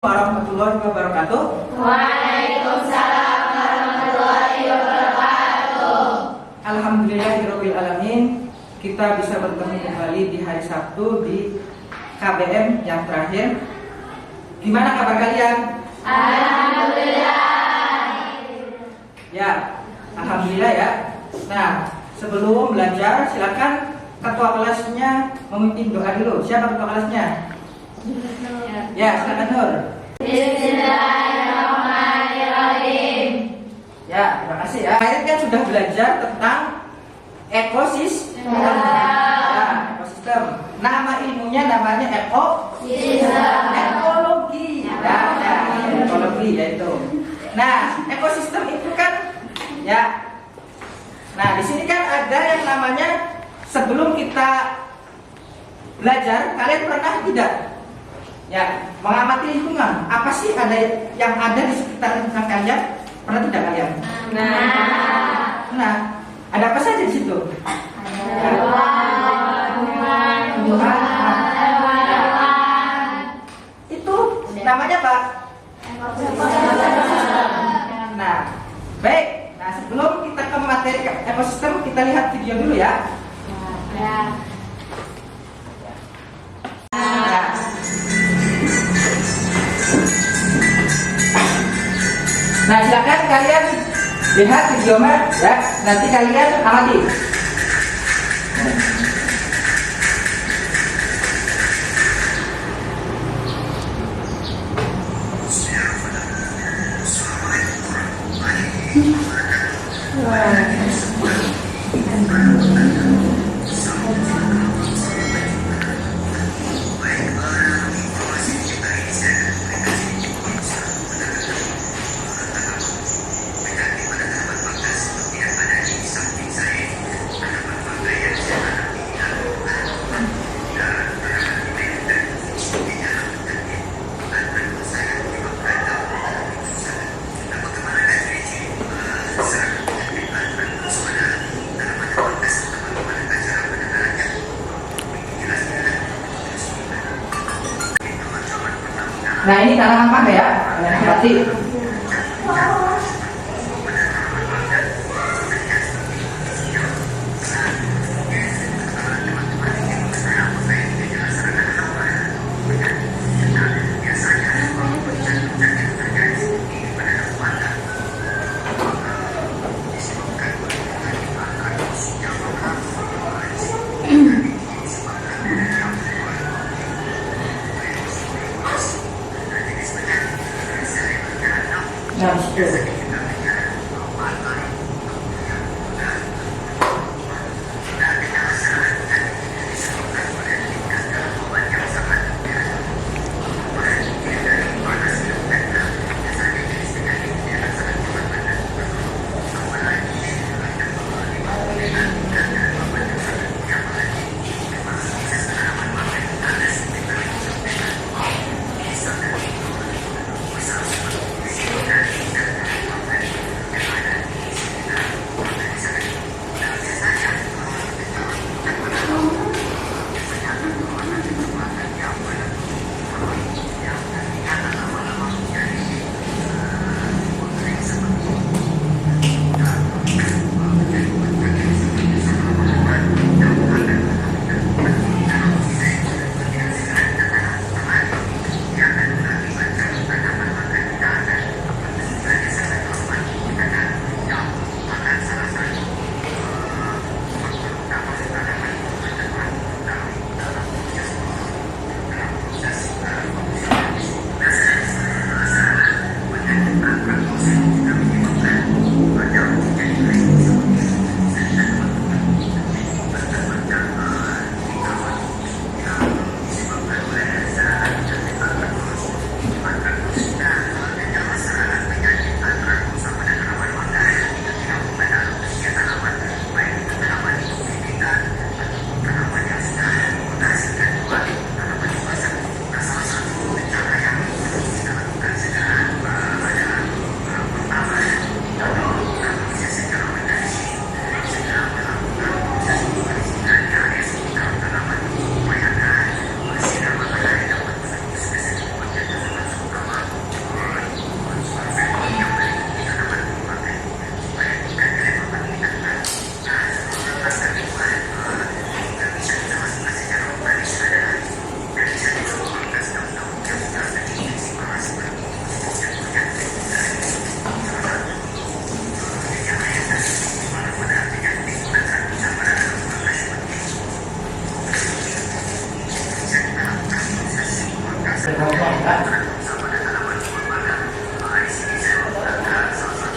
Warahmatullahi wabarakatuh. Waalaikumsalam warahmatullahi wabarakatuh. Alhamdulillahirabbil alamin. Kita bisa bertemu kembali di hari Sabtu di KBM yang terakhir. Gimana kabar kalian? Alhamdulillah. Ya, alhamdulillah ya. Nah, sebelum belajar silakan ketua kelasnya memimpin doa dulu. Siapa ketua kelasnya? Ya, silakan Nur. Bismillahirrahmanirrahim. Ya, terima kasih ya. Kalian kan sudah belajar tentang ekosistem. Ya, ekosistem. Nama ilmunya namanya ekologi. Ekologi yaitu. Nah, ekosistem itu kan ya. Nah, di sini kan ada yang namanya sebelum kita belajar, kalian pernah tidak? Ya, mengamati lingkungan. Apa sih yang ada di sekitar lingkungan kalian? Pernah tidak kalian? Nah, ada apa saja di situ? Itu namanya apa? Nah, baik. Nah, sebelum kita ke materi ekosistem, kita lihat video dulu ya. Nah, silakan kalian lihat videonya ya. Nanti kalian amati. Nah, ini tanaman apa ya? Berarti nah, betul.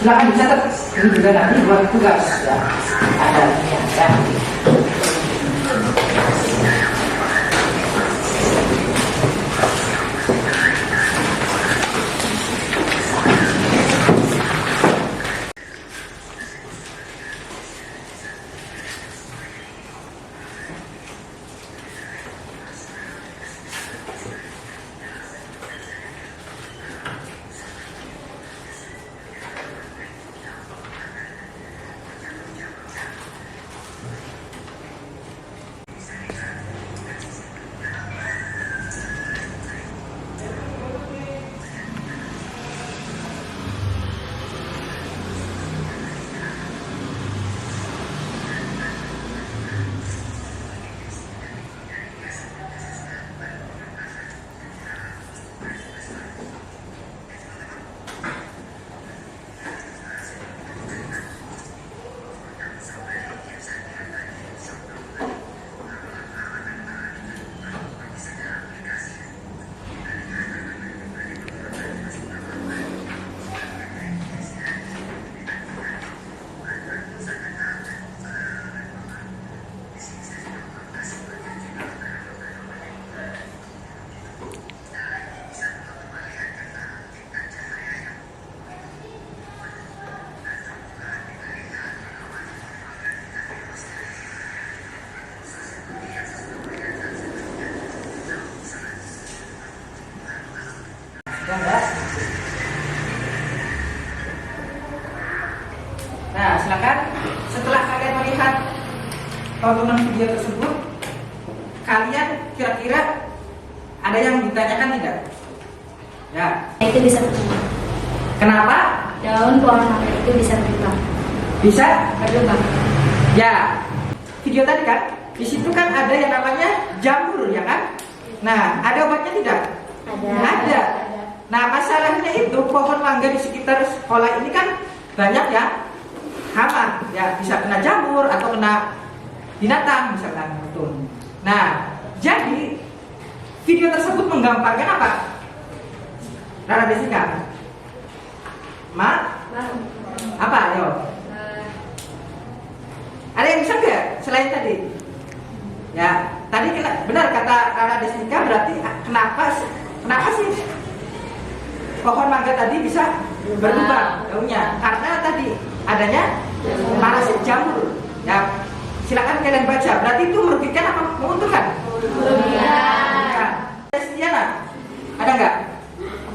Silakan dicatat. Ini juga nanti buat tugas ya. Ada ini ya. Sudah enggak? Nah, silakan. Setelah kalian melihat tontonan video tersebut, kalian kira-kira ada yang ditanyakan tidak? Ya. Itu bisa berubah. Kenapa? Daun pohon mangga itu bisa berubah. Bisa? Berubah. Ya. Video tadi kan, di situ kan ada yang namanya jamur, ya kan? Nah, ada obatnya tidak? Ada. Nah, masalahnya itu pohon mangga di sekitar sekolah ini kan banyak ya hama, ya bisa kena jamur atau kena binatang misalkan gitu. Nah, jadi video tersebut menggambarkan apa? Rara Desika. Apa? Ayo. Ada yang bisa nggak selain tadi? Ya, tadi benar kata Rara Desika, berarti kenapa sih pohon mangga tadi bisa berubah daunnya? Karena tadi adanya parasit jamur. Ya, silakan kalian baca. Berarti itu merugikan apa menguntungkan? Merugikan. Destiana, ada nggak?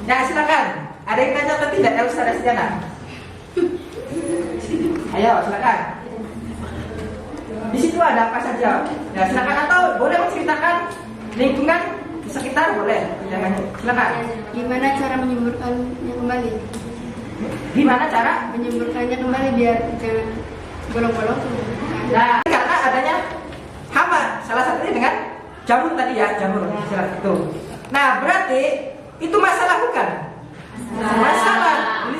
Ya silakan. Ada yang tanya atau tidak? Elsa Destiana. Ayo silakan. Di situ ada apa saja? Ya silakan, atau boleh menceritakan lingkungan di sekitar, boleh. Jangan, silakan. Gimana cara menyemburkannya kembali? Gimana cara? Menyemburkannya kembali biar jangan bolong-bolong. Nah, karena adanya hama, salah satunya dengan jamur tadi ya, jamur istilah itu. Nah, berarti itu masalah bukan? Masalah. Ini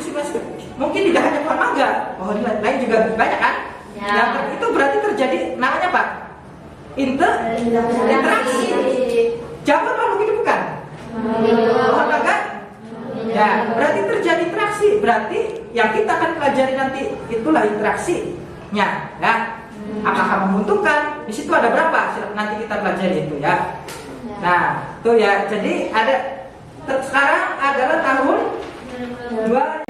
mungkin tidak hanya pohon mangga, pohon lain juga banyak kan? Ya. Yang itu berarti terjadi namanya apa? Interaksi. Jamur makhluk hidup bukan? Pohon mangga? Ya, berarti terjadi interaksi. Berarti yang kita akan pelajari nanti itulah interaksinya, ya. Apakah menguntungkan? Di situ ada berapa? Nanti kita pelajari itu ya. Nah, tuh ya. Jadi ada sekarang adalah tahun 2.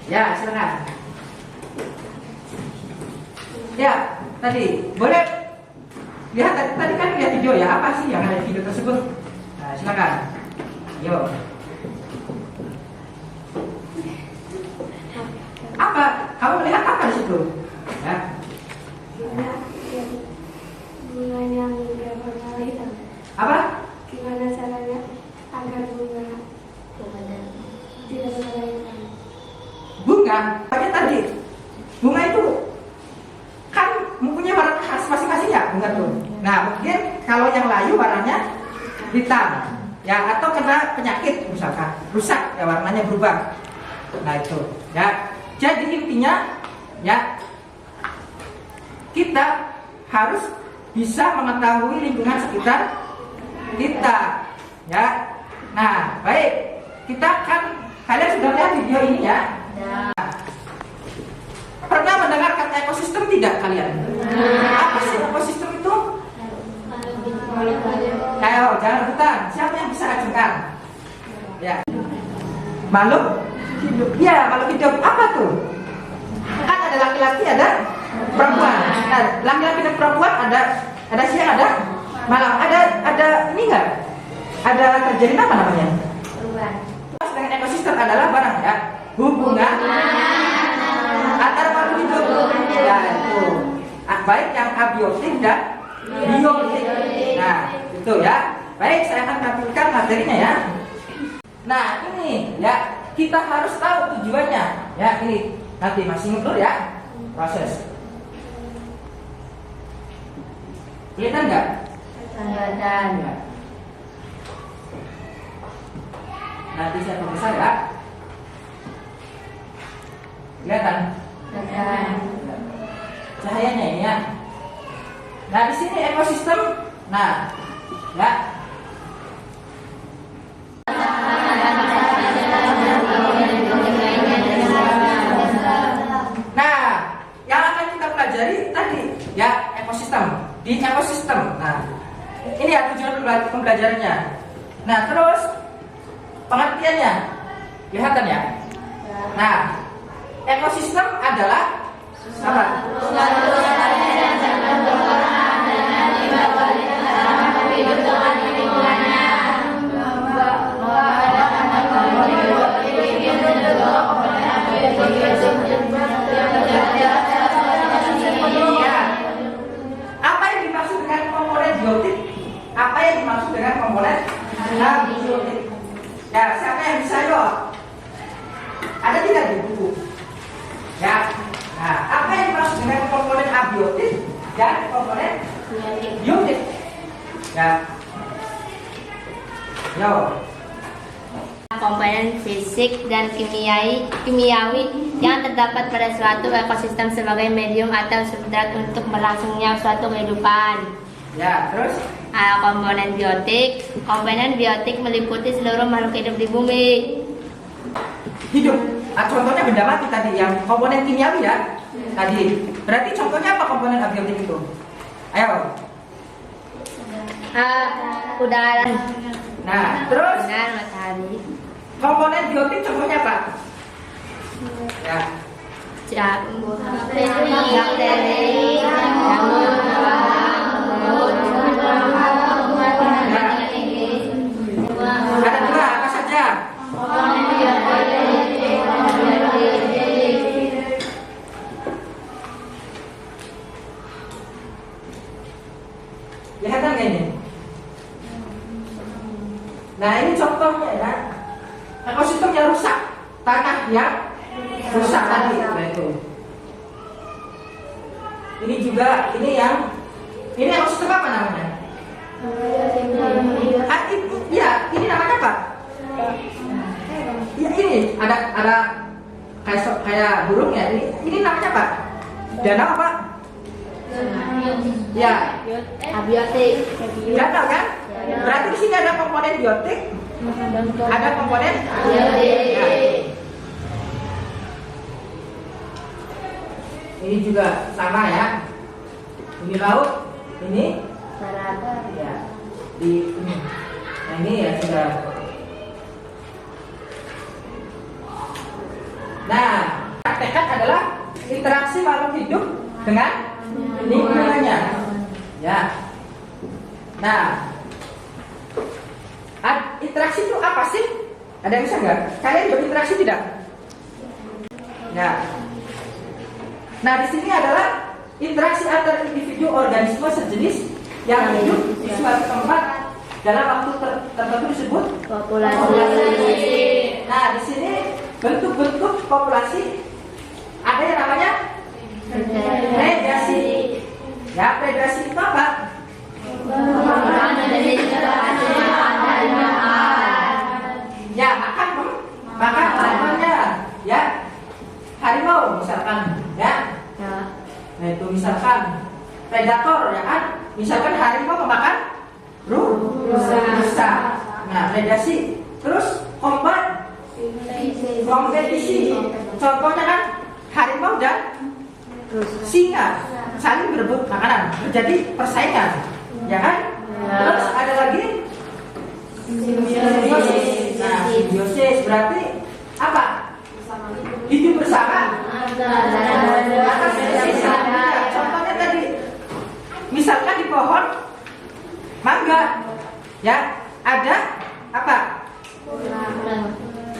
Ya, silakan. Ya, tadi boleh lihat tadi kan lihat video ya. Apa sih yang ada di video tersebut? Nah, silakan. Yo. Apa? Kamu melihat apa di situ? Ya. Bunga yang tidak warna hitam. Apa? Gimana caranya agar bunga tidak berwarna hitam? Bunga, pakai tadi. Bunga itu kan mempunyai warna khas masing-masing ya, bunga tuh. Nah, mungkin kalau yang layu warnanya hitam, ya, atau kena penyakit misalkan, rusak ya warnanya berubah. Nah itu, ya. Jadi intinya, ya, kita harus bisa mengetahui lingkungan sekitar kita, ya. Nah, baik, kita kan kalian sudah lihat video ini ya. Nah, kalian? Apa sih ekosistem itu? Ayo, jangan rebutan. Siapa yang bisa acungkan? Ya. Makhluk hidup. Ya, makhluk hidup. Apa tuh? Kan ada laki-laki, ada perempuan. Nah, laki-laki dan perempuan ada siang, ada malam. Ada ini enggak? Ada terjadi apa namanya? Dengan ekosistem adalah barang ya, hubungan antara makhluk hidup. Ya, itu. Baik yang abiotik dan biotik. Nah, itu ya. Baik, saya akan tampilkan materinya ya. Nah, ini ya, kita harus tahu tujuannya. Ya, ini nanti masih mundur ya proses. Kelihatan nggak? Kelihatan. Ya. Nanti saya perbesar ya. Kelihatan? Kelihatan. Cahayanya ini ya. Nah, di sini ekosistem. Nah, ya. Nah, yang akan kita pelajari tadi ya ekosistem. Di ekosistem. Nah, ini ya tujuan pembelajarannya. Nah, terus pengertiannya kelihatan ya. Nah, ekosistem adalah apa? Apa yang dimaksud dengan komponen biotik? Apa yang dimaksud dengan komponen abiotik? Ya, siapa yang bisa jawab? Ada tidak di buku? Ya. Nah, apa yang dimaksud dengan komponen abiotik dan komponen biotik? Ya. Yo. Komponen fisik dan kimiawi yang terdapat pada suatu ekosistem sebagai medium atau substrat untuk berlangsungnya suatu kehidupan. Ya, terus? Komponen biotik. Komponen biotik meliputi seluruh makhluk hidup di bumi. Hidup. Contohnya benda mati tadi yang komponen kimiawi ya. Tadi. Berarti contohnya apa komponen abiotik itu? Ayo. Udara. Nah, terus Benar, matahari. komponen biotik contohnya apa? Ya. Bakteri, jamur, Ada dua, apa saja? Kelihatan nggak ini? Nah, ini contohnya ya. Ekosistemnya rusak, tanah yang rusak tadi. Nah, itu. Ini juga, ini ekosistem apa namanya? Ini namanya apa? Ya, ini ada kayak burung ya. Ini namanya apa? Danau apa? Ya, abiotik. danau kan? Berarti di sini ada komponen biotik, ada komponen Biotik. ya. Ini juga sama ya. Ini laut, ini ya di ini. Nah, ini ya sudah. Nah, praktekkan adalah interaksi makhluk hidup dengan lingkungannya. Ya. Nah, interaksi itu apa sih? Ada yang bisa nggak? Kalian berinteraksi tidak? Ya. Nah, di sini adalah interaksi antar individu organisme sejenis yang hidup di suatu tempat dalam waktu tertentu disebut Populasi. Nah, di sini bentuk-bentuk populasi ada yang namanya predasi. Ya, predasi itu apa? Ya, makan makannya. Ya, harimau misalkan. Ya. Nah, itu misalkan predator ya kan. Misalkan harimau memakan rusa. Nah, predasi. Terus kompetisi. Contohnya kan harimau dan singa saling berebut makanan, terjadi persaingan, ya kan? Terus ada lagi simbiosis. Nah, simbiosis berarti apa? Hidup bersama. Contohnya tadi, misalkan di pohon mangga, ya ada apa?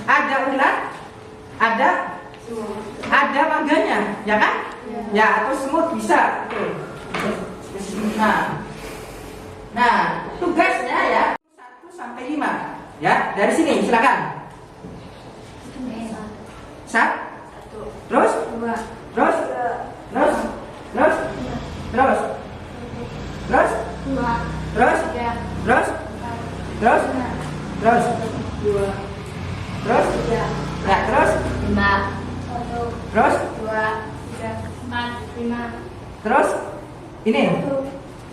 Ada ulat, ada mangganya, ya kan? Ya, atau semut bisa. Nah, tugasnya ya 1 sampai 5. Ya, dari sini silakan. 1, terus, terus, terus, terus, terus, terus, terus, terus, terus, terus, terus, ya terus, 5, terus, 2, 3, 4, 5, terus, ini. 1,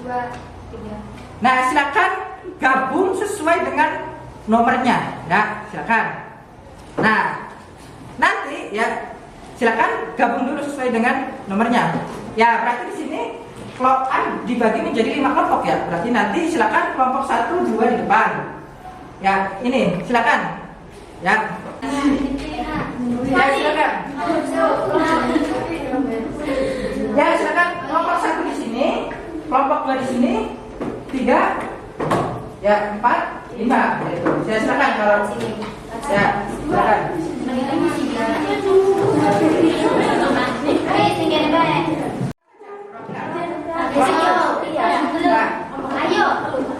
2, 3. Nah, silakan gabung sesuai dengan nomornya, ya silakan. Nah, nanti ya silakan gabung dulu sesuai dengan nomornya. Ya berarti di sini kelompok dibagi menjadi 5 kelompok ya. Berarti nanti silakan kelompok 1, 2 di depan. Ya ini silakan. Ya. Ya silakan. Ya silakan kelompok 1 di sini, kelompok 2 di sini, 3, ya 4, 5. Saya silakan kalau ya silakan.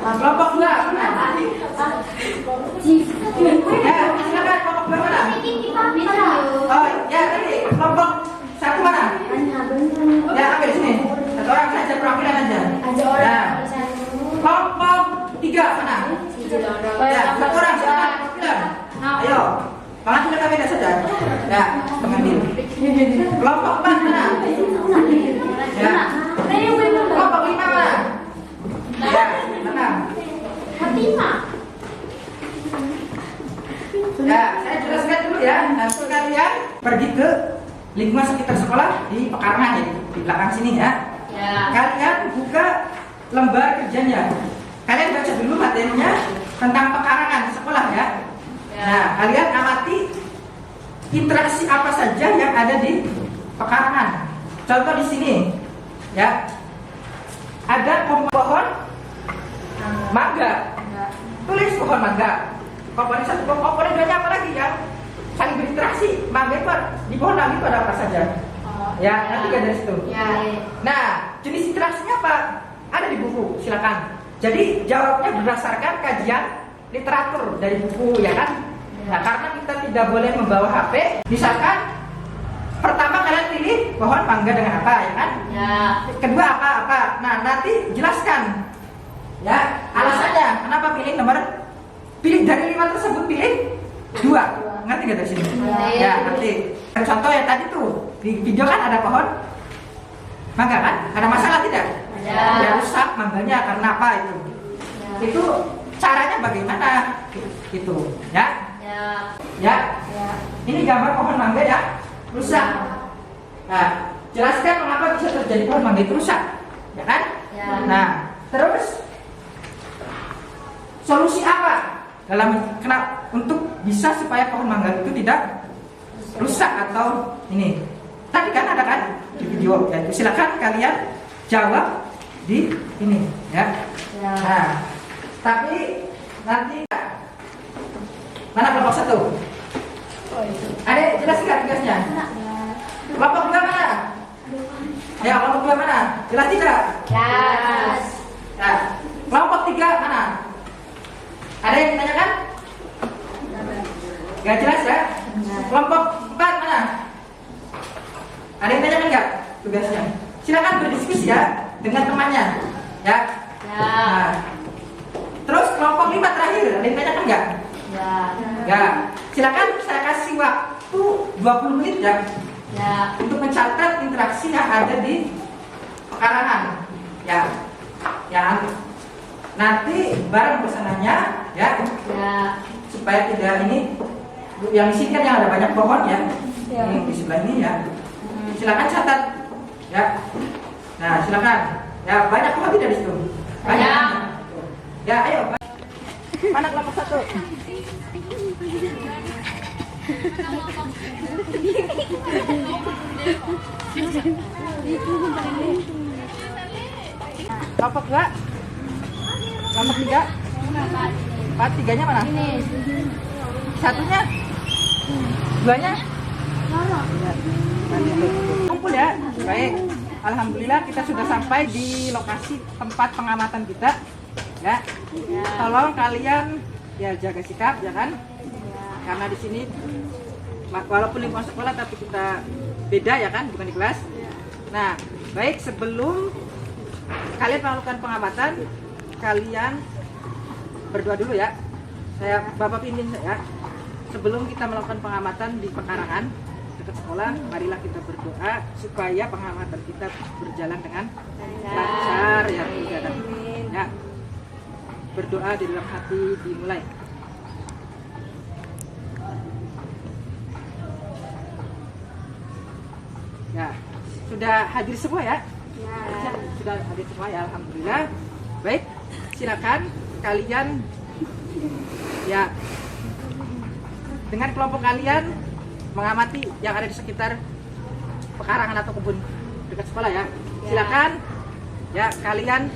Kelompok 2 mana? Ya silakan kelompok 2 mana? Oh ya tadi kelompok 1 mana? Ya ambil di sini. Satu orang saja perwakilan aja. Nah, kelompok 3 mana? Ya satu orang silakan perwakilan. Ayo. Pengambil kami saja. Ya, pengambil. Kelompok 4 mana? Ya. Kelompok 5 mana? Ya, mana? Ya, saya jelaskan dulu ya. Nanti kalian pergi ke lingkungan sekitar sekolah di pekarangan ya, di belakang sini ya. Kalian buka lembar kerjanya. Kalian baca dulu materinya tentang pekarangan sekolah ya. Nah, kalian amati interaksi apa saja yang ada di pekarangan. Contoh di sini, ya, ada pohon mangga. Tulis pohon mangga. Komponen 1, komponen 2-nya apa lagi ya? Saling berinteraksi. Mangga itu di pohon mangga itu ada apa saja? Ya, nanti dari situ. Nah, jenis interaksinya apa? Ada di buku. Silakan. Jadi jawabnya berdasarkan kajian literatur dari buku ya kan. Nah, karena kita tidak boleh membawa HP. Misalkan pertama kalian pilih pohon mangga dengan apa ya kan? Ya. Kedua apa? Nah, nanti jelaskan ya alasannya kenapa pilih dari 5 tersebut pilih 2. Ngerti nggak dari sini? Ya ngerti. Contoh yang tadi tuh di video kan ada pohon mangga kan? Ada masalah tidak? Ya rusak mangganya karena apa itu? Itu caranya bagaimana? Gitu ya. Ya. Ini gambar pohon mangga ya rusak. Nah, jelaskan mengapa bisa terjadi pohon mangga itu rusak, ya kan? Nah, terus solusi apa untuk bisa supaya pohon mangga itu tidak rusak atau ini? Tadi kan ada kan di video ya. Silakan kalian jawab di ini ya. Nah, tapi nanti mana kelompok 1? Ada jelas nggak tugasnya? Kelompok 2 mana? Ya, kelompok 2 mana? Jelas tidak? Yes. Nah, kelompok 3 mana? Ada yang ditanyakan? Gak jelas ya? Kelompok 4 mana? Ada yang ditanyakan nggak tugasnya? Silakan berdiskusi ya dengan temannya, ya. Nah, terus kelompok 5 terakhir, ada yang ditanyakan nggak? Ya. Silakan saya kasih waktu 20 menit ya. Untuk mencatat interaksi yang ada di pekarangan, ya. Nanti bareng pesanannya ya. Supaya tidak ini yang di sini kan yang ada banyak pohon ya. Yang di sebelah ini ya. Silakan catat Ya. Nah, silakan. Ya, banyak kok tidak di situ. Banyak. Ya, ayo. Mana kelompok 1? Kelompok 2? Kelompok 3? 4, 3-nya mana? Ini. Satunya? 2-nya? Kumpul ya. Baik. Alhamdulillah kita sudah sampai di lokasi tempat pengamatan kita. Ya. Tolong kalian ya jaga sikap ya kan? Karena di sini walaupun lingkungan sekolah tapi kita beda ya kan, bukan di kelas. Nah, baik sebelum kalian melakukan pengamatan, kalian berdoa dulu ya. Bapak pimpin ya. Sebelum kita melakukan pengamatan di pekarangan dekat sekolah, marilah kita berdoa supaya pengamatan kita berjalan dengan lancar ya, ya. Berdoa di dalam hati dimulai. Ya, sudah hadir semua ya? Ya. Sudah hadir semua ya, alhamdulillah. Baik, silakan kalian ya dengan kelompok kalian mengamati yang ada di sekitar pekarangan atau kebun dekat sekolah ya. Silakan ya kalian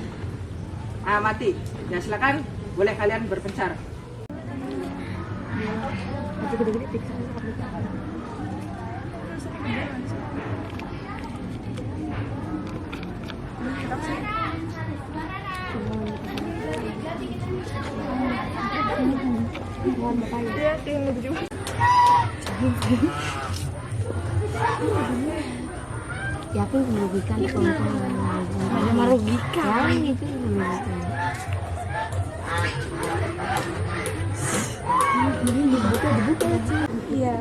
amati. Ya silakan boleh kalian berpencar. Ya, aku merugikan ada merugikan itu merugikan. Iya.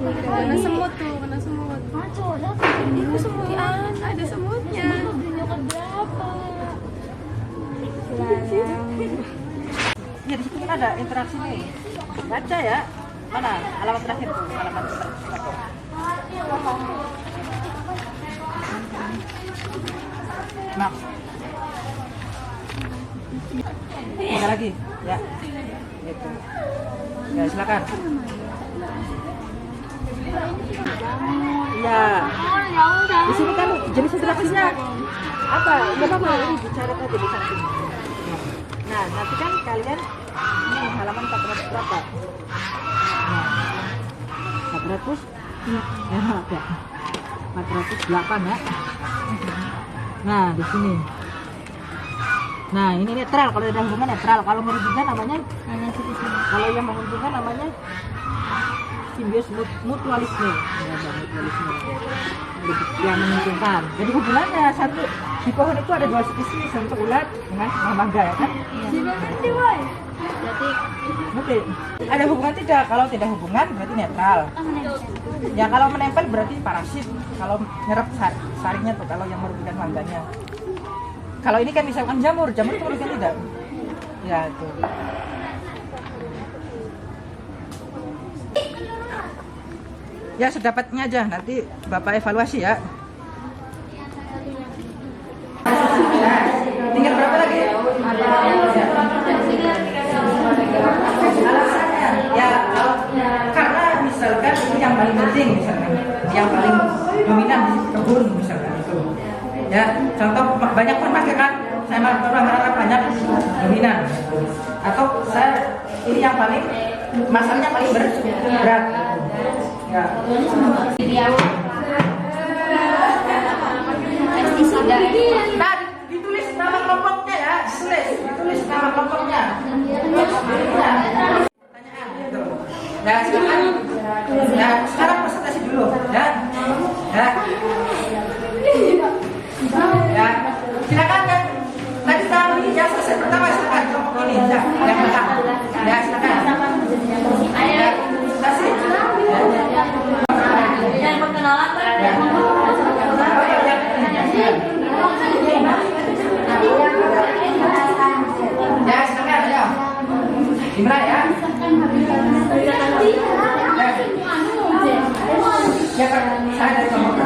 Kena semut tuh, kena semut. Itu semutian, ada semutnya. Ya di situ kan ada interaksi nih. Baca ya. Mana alamat terakhir tuh? Alamat terakhir. Nah. Ada lagi, ya. Gitu. Ya silakan. Iya. Di sini kan jenis interaksinya apa? Enggak apa-apa, ini bicara aja di samping. Nah, nanti kan kalian ini halaman 400 berapa? Nah, 400 ya, ada 408 ya. Nah, di sini. Nah, ini netral, kalau ada hubungan netral, kalau merugikan namanya kalau yang menguntungkan namanya simbios mutualisme. Ya, mutualisme. Yang menguntungkan. Jadi hubungannya satu di pohon itu ada 2 spesies, satu ulat dengan mangga ya kan? Berarti ada hubungan tidak? Kalau tidak hubungan berarti netral. Ya kalau menempel berarti parasit. Kalau nyerap sarinya tuh kalau yang merugikan mangganya. Kalau ini kan misalkan jamur itu merugikan tidak? Ya itu. Ya sedapatnya aja, nanti Bapak evaluasi ya. Tinggal berapa lagi? Alasannya ya karena misalkan ini yang paling penting misalkan, yang paling dominan di kebun misalkan itu. Ya contoh banyak pernah kan, saya pernah banyak dominan. Atau saya ini yang paling masalahnya paling berat. Ya. Nah, ditulis nama kelompoknya ya, ditulis nama kelompoknya. Pertanyaan gitu. Nah, silakan. Nah, sekarang presentasi dulu, ya. Ya. Ya. Silakan ya. Tadi kami yang selesai pertama silakan kelompok ini, ya. Yang pertama. Ya, silakan. Ayo, presentasi. Dan perkenalan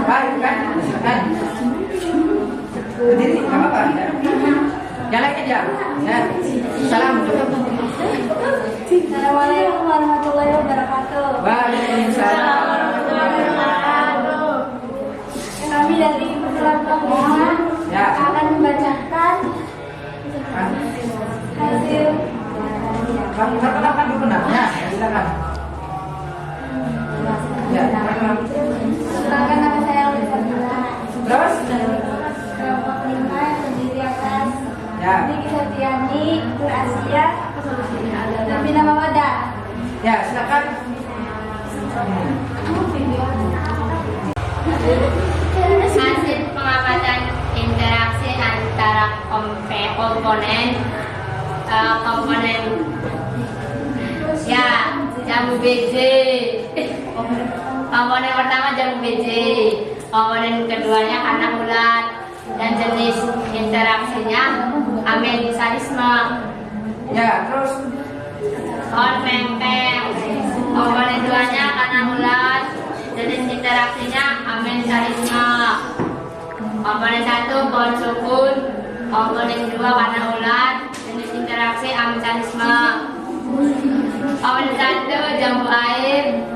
Baik kan? Silakan. Berdiri, nggak apa-apa. Ya. Jalan aja. Ya. Salam. Assalamualaikum warahmatullahi wabarakatuh. Waalaikumsalam. Kami dari Perguruan Pemula Ya. akan membacakan hasil. Perkenalkan dulu benarnya. Silakan. Ya. Perkenalkan nama saya Lisa Fardila. Terus? Kelompok 5 yang terdiri atas Ya. Niki Setiani, Nur Asia, dan Bina Mawada. Ya, silakan. Hasil pengamatan interaksi antara komponen ya jamu BJ. Komponen pertama jamu BJ, komponen keduanya anak ulat, dan jenis interaksinya amensalisme. Ya, terus. Pempeng. Komponen duanya anak ulat, jenis interaksinya amensalisme. Komponen 1 pohon sukun, komponen 2 anak ulat, jenis interaksi amensalisme. Komponen 1 jambu air,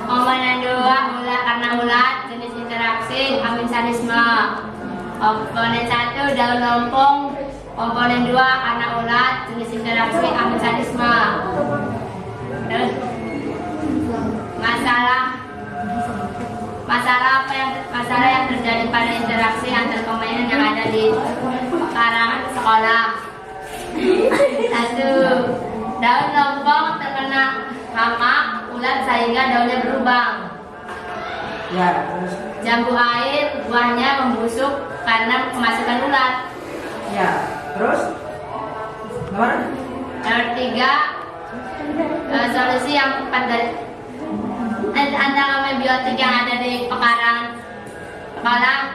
komponen 2 ulat anak ulat, jenis interaksi amensalisme. Komponen 1 daun lompong, komponen 2 anak ulat, jenis interaksi amensalisme. Terus masalah yang terjadi pada interaksi antar komponen yang ada di pekarangan sekolah. 1. Daun lompong terkena hama ulat sehingga daunnya berlubang. Ya, terus. Jambu air buahnya membusuk karena kemasukan ulat. Ya, terus. Nomor? Nomor 3, solusi yang tepat dari antara biotik yang ada di pekarangan kepala.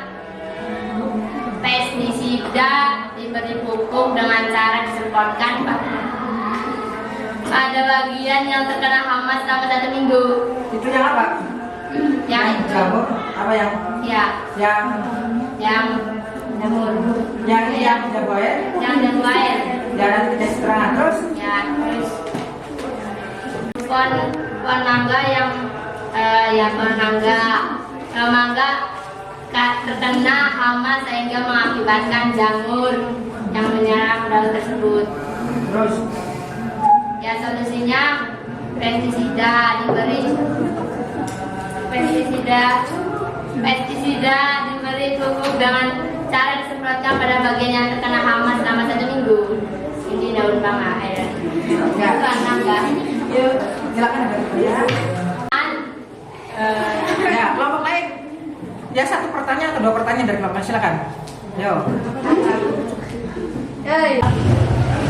Pestisida diberi pupuk dengan cara disemprotkan pada bagian yang terkena hama selama 1 minggu. Itu yang apa? Yang itu Jamur? Apa yang? ya, Yang jamur, yang jambu air? yang jambu air. Jangan tidak setengah terus. Ya, terus pohon mangga yang pohon mangga terkena hama sehingga mengakibatkan jamur yang menyerang daun tersebut. Terus. Ya, solusinya pestisida diberi pupuk dengan cara disemprotkan pada bagian yang terkena hama selama 1 minggu. Ini daun bangga air. Ya. Bukan mangga. Yuk, silakan ada ya. Ya, kelompok lain. Ya, 1 pertanyaan atau 2 pertanyaan dari kelompok, silakan. Yo.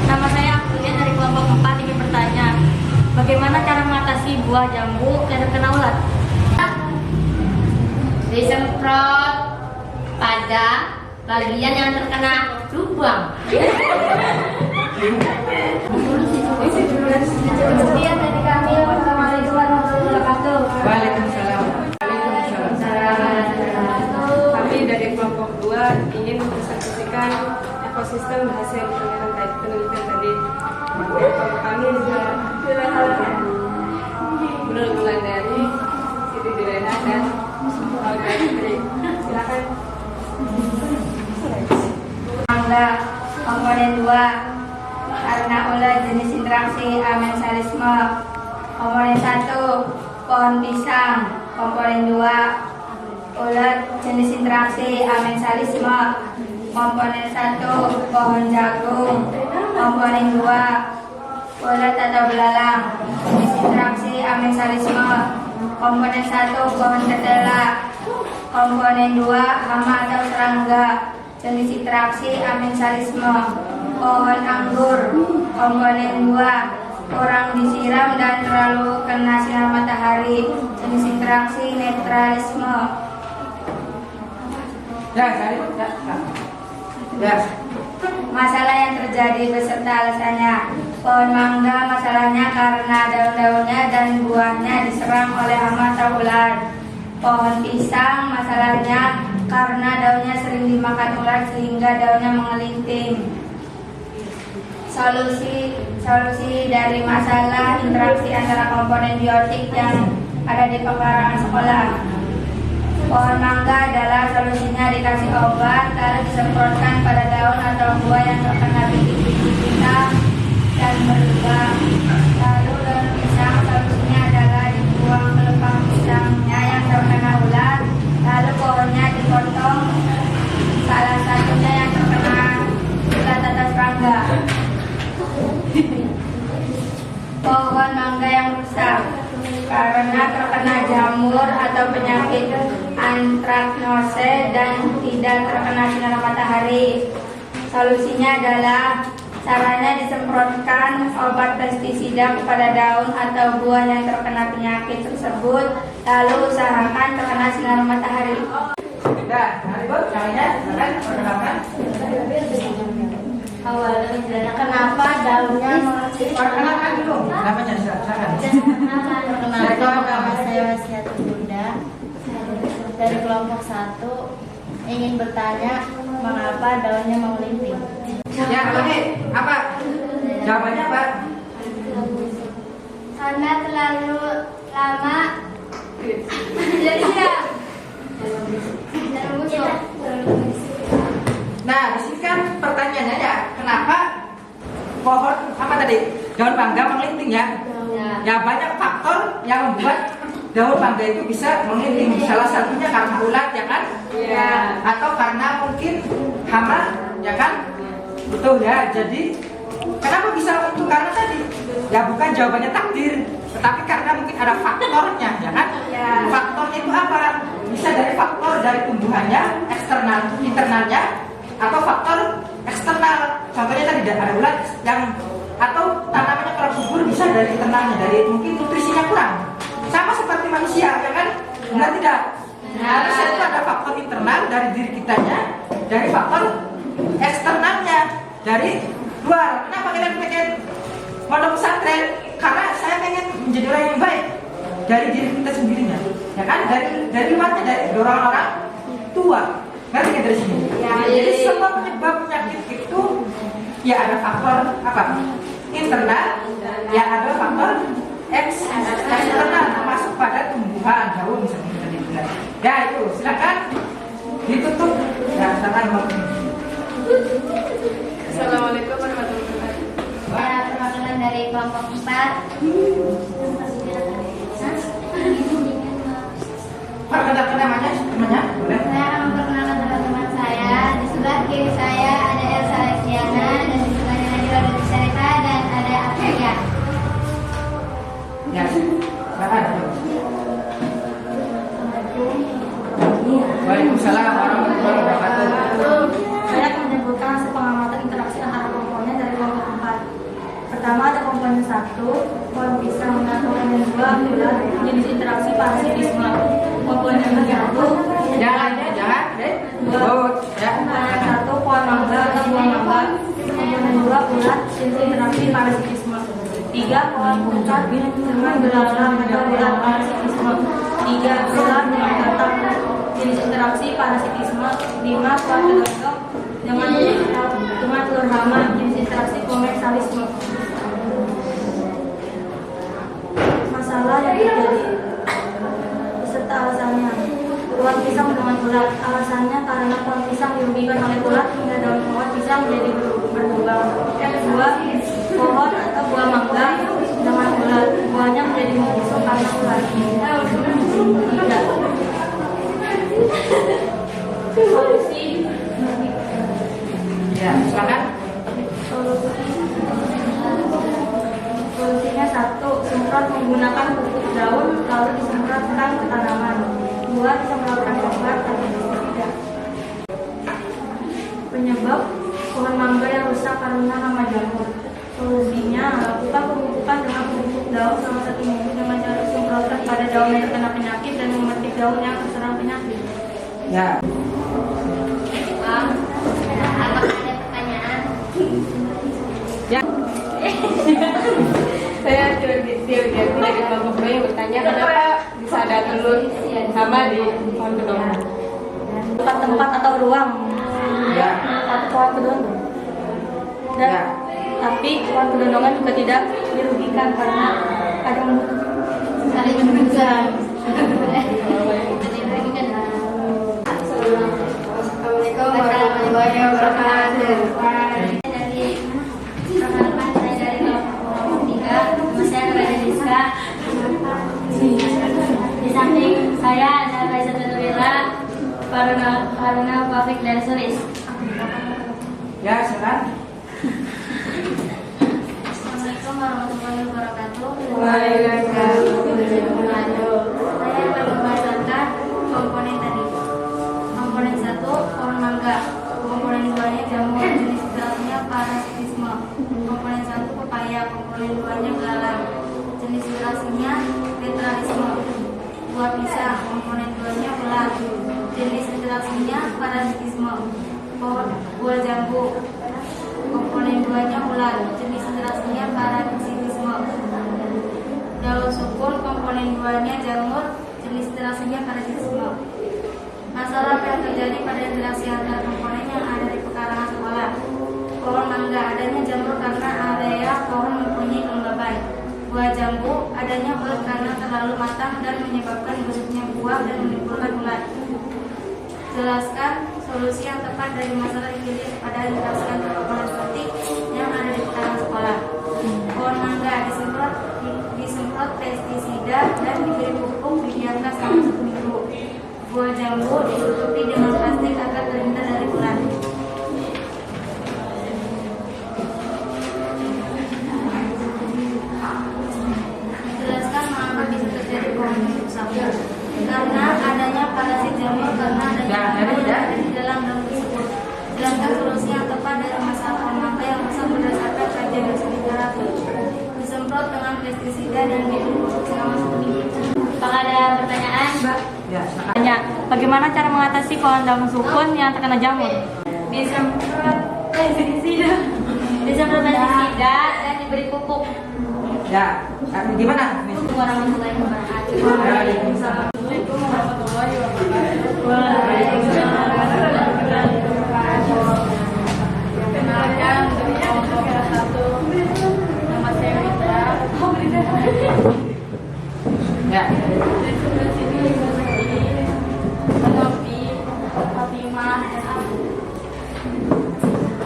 Nama saya Akulia dari kelompok 4 ingin bertanya, bagaimana cara mengatasi buah jambu yang terkena ulat? Disemprot pada bagian yang terkena lubang. Sekian dari kami. Wassalamualaikum warahmatullahi wabarakatuh. Waalaikumsalam. Kami dari kelompok 2 ingin mempresentasikan ekosistem hasil penelitian tadi. Kelompok kami mulai dari Siti Direna dan Gayatri. Silakan. Mangga, komponen 2 karena ulat jenis interaksi amensalisme. Komponen 1 pohon pisang, komponen 2 ulat jenis interaksi amensalisme. Komponen 1 pohon jagung, komponen 2 ulat atau belalang, jenis interaksi amensalisme. Komponen 1 pohon ketela, komponen 2 hama atau serangga, jenis interaksi amensalisme. Pohon anggur, komponen 2 kurang disiram dan terlalu kena sinar matahari, jenis interaksi netralisme. Ya, cari. Ya. Ya. Masalah yang terjadi beserta alasannya. Pohon mangga masalahnya karena daun-daunnya dan buahnya diserang oleh hama atau ulat. Pohon pisang masalahnya karena daunnya sering dimakan ular sehingga daunnya mengelinting. Solusi dari masalah interaksi antara komponen biotik yang ada di pekarangan sekolah. Pohon mangga adalah solusinya dikasih obat lalu disemprotkan pada daun atau buah yang terkena biji-biji pisang dan berlubang. Lalu daun pisang solusinya adalah dibuang ke lubang pisangnya yang terkena ular. Lalu pohonnya dipotong, salah satunya yang terkena ulat atas serangga. Pohon mangga yang rusak karena terkena jamur atau penyakit antraknose dan tidak terkena sinar matahari. Solusinya adalah caranya disemprotkan obat pestisida kepada daun atau buah yang terkena penyakit tersebut, lalu usahakan terkena sinar matahari. Nah, hari bos, caranya, perkenalkan. Awalnya kenapa daunnya Perkenalkan dulu, namanya silakan. Perkenalkan, nama saya Wasiati Bunda dari kelompok 1 ingin bertanya mengapa daunnya mengelinting. Ya, oke, apa? Jawabannya apa? Karena terlalu lama jadinya Nah, di sini kan pertanyaannya ya, kenapa pohon apa tadi? Daun mangga mengelinting ya? Ya banyak faktor yang membuat daun mangga itu bisa mengelinting. Salah satunya karena ulat ya kan? Ya. Atau karena mungkin hama ya kan? Betul ya. Jadi kenapa bisa itu? Karena tadi ya bukan jawabannya takdir, tetapi karena mungkin ada faktornya ya kan? Ya. Faktornya itu apa? Bisa dari faktor dari tumbuhannya, eksternal, internalnya, atau faktor eksternal. Contohnya tadi ada ulat yang atau tanamannya kalau subur bisa dari internalnya, dari mungkin nutrisinya kurang. Sama seperti manusia ya kan? Benar tidak? Harusnya itu ada faktor internal dari diri kitanya, dari faktor eksternalnya dari luar. Kenapa kalian pengen mondok pesantren? Karena saya pengen menjadi orang yang baik dari diri kita sendirinya, ya kan? Dari luarnya, dari dorongan orang tua. Ngerti nggak dari sini? Ya. Jadi semua penyebab penyakit itu ya ada faktor apa? Internal, ya ada faktor eksternal termasuk pada tumbuhan daun misalnya tadi bilang. Ya itu silakan ditutup. Ya silakan. Assalamualaikum warahmatullahi wabarakatuh. Saya perwakilan dari kelompok 4. Perkenalkan namanya, boleh? Saya akan memperkenalkan teman-teman saya. Di sebelah kiri saya ada Elsa Lesiana, dan di sebelahnya lagi ada Syarita dan ada Amelia. Ya, silakan. Waalaikumsalam warahmatullahi wabarakatuh. Saya akan menyebutkan hasil pengamatan interaksi antara komponen dari kelompok 4. Pertama ada komponen 1, pohon pisang dan komponen 2, bulan jenis interaksi parasitisme. Komponen 1, Jangan, deh. Oh, ya. komponen 1, pohon mangga atau buah mangga. Komponen 2, bulan jenis interaksi parasitisme. 3, pohon pucat dengan belalang atau bulan parasitisme. 3, bulan dengan katak jenis interaksi parasitisme. 5, pohon gedong dengan telur hama jenis interaksi komensalisme. Masalah yang terjadi beserta alasannya. Pohon pisang dengan ulat. Alasannya karena pohon pisang dirugikan oleh ulat hingga daun pohon pisang menjadi berlubang. Kedua, pohon atau buah mangga dengan ulat. Buahnya menjadi membusuk karena ulat. 3. Solusi. Ya, silakan. Solusinya 1, semprot menggunakan pupuk daun lalu disemprotkan ke tanaman. 2, disemprotkan obat atau pestisida. Penyebab pohon mangga yang rusak karena hama jamur. Solusinya lakukan pemupukan dengan pupuk daun selama 1 minggu dengan cara disemprotkan pada daun yang terkena penyakit dan memetik daun yang terserang penyakit. Ya. Apakah ada pertanyaan? Ya. Saya dari kelompok 2 yang bertanya kenapa bisa ada telur sama di pohon kedongan. Tempat atau ruang. Ya. Atau pohon kedongan. Dan Ya. tapi pohon kedondongan juga tidak dirugikan karena ada yang membutuhkan. Saling menunjukkan. Assalamualaikum warahmatullahi wabarakatuh. Dari perkenalkan saya dari kelompok 3, nama saya Raja Rizka. Di samping saya ada Raisa Tutubila, Faruna Wafik dan Suris. Ya, silakan. Assalamualaikum warahmatullahi wabarakatuh. Saya akan membacakan komponen tadi. Komponen 1 pohon mangga. Komponen 2-nya jamur, jenis gerasinya parasitisme. Komponen 1 pepaya. Komponen 2-nya belalang, jenis gerasinya petralisme. Buah pisang. Komponen 2-nya ulat, jenis gerasinya parasitisme. Buah jambu. Komponen 2-nya ulat, jenis gerasinya parasitisme. Daun sukun, komponen 2-nya jamur, jenis gerasinya parasitisme. Masalah yang terjadi pada interaksi antar komponen yang ada di pekarangan sekolah. Pohon mangga, adanya jamur karena area pohon mempunyai kelembaban. Buah jambu, adanya ulat karena terlalu matang dan menyebabkan busuknya buah dan menimbulkan ulat. Jelaskan solusi yang tepat dari masalah dipilih pada interaksi antar komponen seperti yang ada di pekarangan sekolah. Pohon mangga disemprot pestisida dan diberi pupuk didiamkan selama 1 minggu. Buah jambu ditutupi dengan plastik agar terhindar dari ulat. Jelaskan mengapa bisa terjadi konflik rusak. Karena adanya parasit jamur karena adanya hama yang ada di dalam daun tersebut. Jelaskan solusi yang tepat dari masalah pohon mangga yang rusak berdasarkan kajian dosen literatur. Disemprot dengan pestisida dan diberi pupuk selama 1 minggu. Apakah ada pertanyaan? Ya, silakan. Tanya, bagaimana cara mengatasi pohon daun sukun yang terkena jamur? Disemprot pestisida dan diberi pupuk. Ya, gimana? Assalamualaikum warahmatullahi wabarakatuh. Waalaikumsalam. Assalamualaikum warahmatullahi wabarakatuh. Perkenalkan, dari kelompok 1, nama saya Wita. Ya. Dari sebelah sini seperti Novi, Fatimah, dan aku.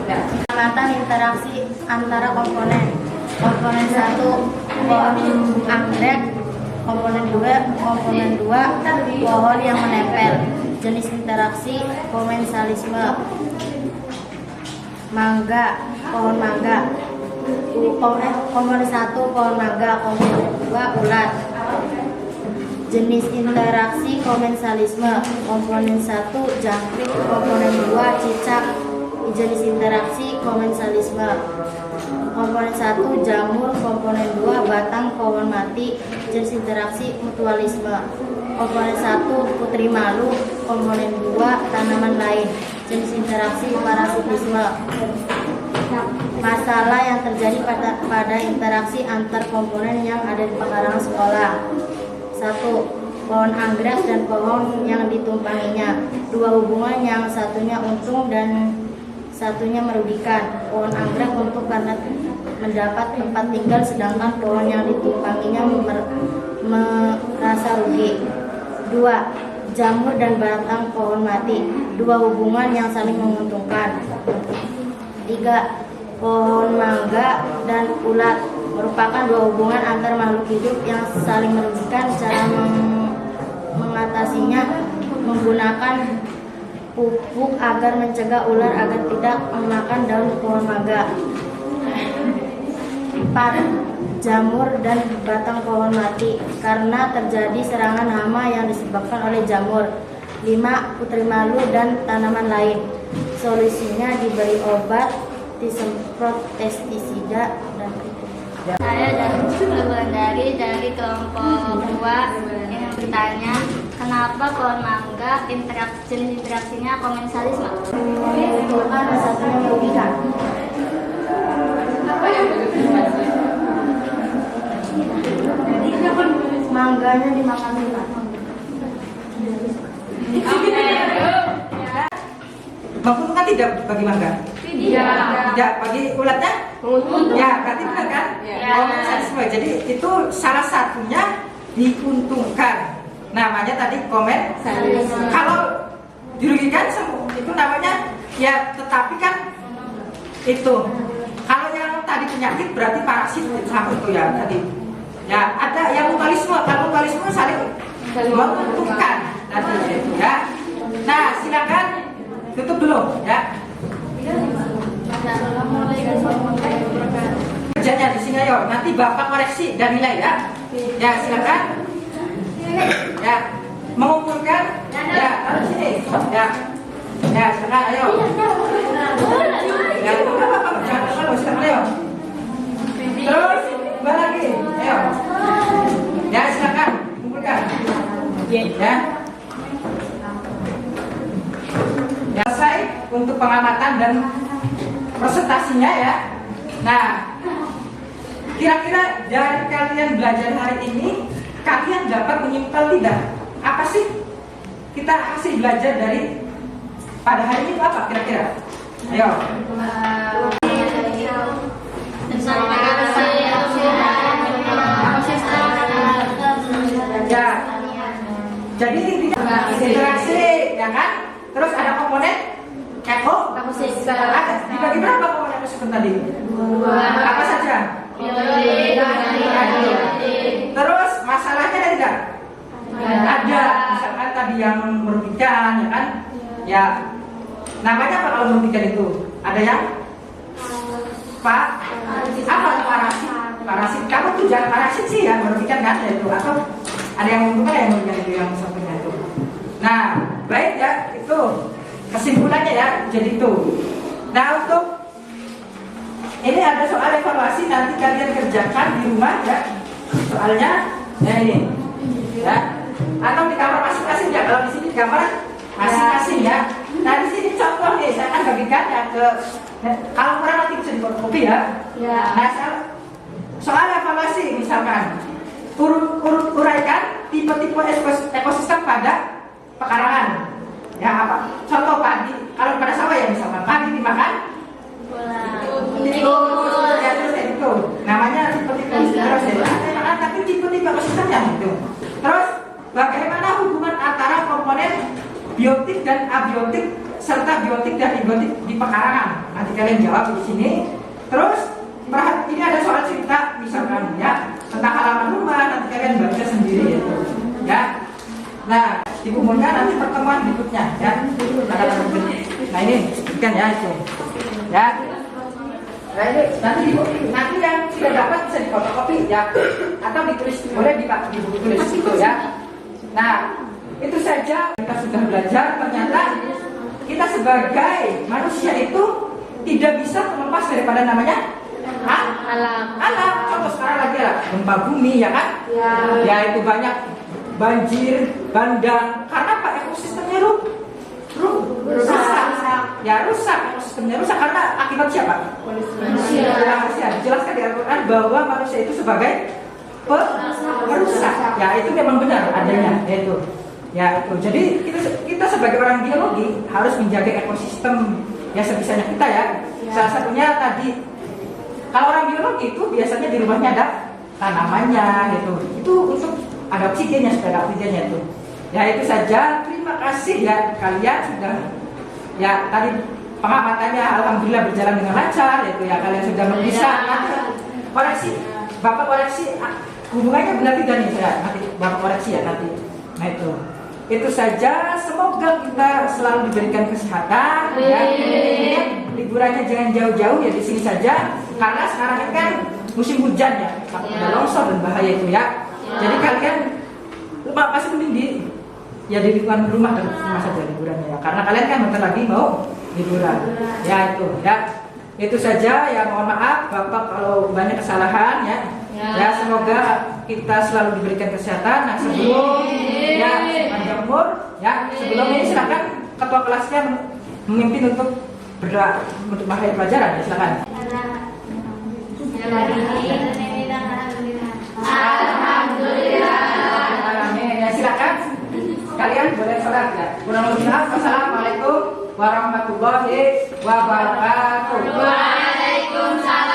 Ya. Pengamatan interaksi antara komponen. Komponen 1 pohon anggrek, komponen 2 pohon yang menempel. Jenis interaksi komensalisme. Mangga, pohon mangga. Komponen 1 pohon mangga, komponen 2 ulat. Jenis interaksi komensalisme. Komponen 1 jangkrik, komponen 2 cicak. Jenis interaksi komensalisme. Komponen 1 jamur, komponen 2 batang pohon mati. Jenis interaksi mutualisme. Komponen 1 putri malu, komponen 2 tanaman lain. Jenis interaksi parasitisme. Masalah yang terjadi pada interaksi antar komponen yang ada di pekarangan sekolah. 1. Pohon anggrek dan pohon yang ditumpanginya. 2 hubungan yang satunya untung dan satunya merugikan. Pohon anggrek untung karena mendapat tempat tinggal, sedangkan pohon yang ditumpanginya merasa rugi. 2. Jamur dan batang pohon mati. 2 hubungan yang saling menguntungkan. 3. Pohon mangga dan ulat merupakan 2 hubungan antar makhluk hidup yang saling merugikan. Cara mengatasinya menggunakan pupuk agar mencegah ular agar tidak memakan daun pohon mangga. 4. Jamur dan batang pohon mati karena terjadi serangan hama yang disebabkan oleh jamur. 5. Putri malu dan tanaman lain. Solusinya diberi obat, disemprot pestisida dan Saya dari kelompok 2 yang bertanya, kenapa pohon mangga jenis interaksinya komensalisme? Menguntungkan dan satunya merugikan. Apa yang begitu? Mangganya dimakan ulat. menguntungkan tidak bagi mangga? Tidak. Bagi ulatnya? Ya, berarti benar kan? Komensalisme. Jadi itu salah satunya diuntungkan. Namanya tadi komensalisme. Kalau dirugikan itu namanya ya, tetapi kan itu. Kalau yang tadi penyakit berarti parasit sama itu ya tadi. Ya, ada yang mutualisme. Kalau mutualisme saling menguntungkan tadi itu ya. Nah, silakan tutup dulu ya. Kerjanya di sini ayo. Nanti Bapak koreksi dan nilai ya. Ya, silakan. Ya, mengumpulkan. Ya, taruh sini. Ya. Ya, silakan ayo. Ya, silakan ayo. Terus kembali lagi. Ayo. Ya, silakan kumpulkan. Ya. Selesai untuk pengamatan dan presentasinya ya. Nah, kira-kira dari kalian belajar hari ini, kalian dapat menyimpul tidak? Apa sih kita hasil belajar dari pada hari ini itu apa kira-kira? Ayo. Ya. Jadi interaksi, ya kan? Terus ada komponen ada. Dibagi berapa komponen ekosistem tadi? Apa saja? Terus masalahnya ada tidak? Ada. Misalkan tadi yang merugikan, ya kan? Ya. Namanya apa kalau merugikan itu? Ada yang apa parasit? Parasit. Kamu tuh jangan parasit sih ya, merugikan kan ya itu. Atau ada yang menguntungkan, yang merugikan itu yang sampingnya itu. Nah, baik ya, itu kesimpulannya ya, jadi itu. Nah, untuk ini ada soal evaluasi, nanti kalian kerjakan di rumah ya. Soalnya, ya ini, ya. Atau di kamar masing-masing ya. Kalau di sini di kamar masing-masing ya. Nah, di sini contoh nih, saya akan bagikan ya ke. Kalau kurang nanti bisa difotokopi ya. Nah, soal evaluasi misalkan uraikan tipe-tipe ekosistem pada pekarangan. Ya apa? Contoh padi, kalau pada sawah ya misalkan padi dimakan tikus, ya terus itu namanya tipe-tipe terus ya. Tapi tipe-tipe ekosistemnya itu. Terus bagaimana hubungan antara komponen biotik dan abiotik serta biotik dan abiotik di pekarangan? Nanti kalian jawab di sini. Terus ini ada soal cerita misalkan ya tentang halaman rumah, nanti kalian baca sendiri itu ya. Nah, dikumpulkan nanti pertemuan berikutnya ya. Nah ini ikan ya itu ya. Nah ini nanti yang sudah dapat bisa difotokopi ya, atau ditulis, boleh di buku tulis itu ya. Nah itu saja kita sudah belajar. Ternyata kita sebagai manusia itu tidak bisa terlepas daripada namanya alam. Contoh sekarang lagi lah gempa bumi ya kan? Ya itu banyak banjir, bandang, karena apa? Ekosistemnya rusak. Ya rusak, ekosistemnya rusak karena akibat siapa? Manusia. Dijelaskan di Al-Quran bahwa manusia itu sebagai perusak. Ya itu memang benar adanya itu. Ya itu. Jadi kita sebagai orang biologi harus menjaga ekosistem ya sebisanya kita ya. Salah satunya tadi, kalau orang biologi itu biasanya di rumahnya ada tanamannya gitu. Itu untuk ada oksigennya, sudah ada oksigennya itu. Ya itu saja. Terima kasih ya kalian sudah ya tadi pengamatannya alhamdulillah berjalan dengan lancar itu ya. Kalian sudah bisa koreksi, Bapak koreksi hubungannya benar tidak nih saya nanti Bapak koreksi ya nanti. Nah itu saja. Semoga kita selalu diberikan kesehatan ya. Liburannya jangan jauh-jauh ya, di sini saja karena sekarang ini kan musim hujan ya, ada longsor dan bahaya itu ya. Jadi kalian masih mending di lingkungan rumah dan rumah saja liburannya ya. Karena kalian kan bentar lagi mau liburan. Ya itu ya. Itu saja ya, mohon maaf Bapak kalau banyak kesalahan ya. Ya semoga kita selalu diberikan kesehatan. Nah sebelum ya panjang umur ya, sebelum ini silakan ketua kelasnya memimpin untuk berdoa untuk mengakhiri pelajaran ya, silakan. Alhamdulillah. Amin. Ya silakan. Kalian boleh sholat ya. Kurang lebih maaf. Wassalamualaikum warahmatullahi wabarakatuh. Waalaikumsalam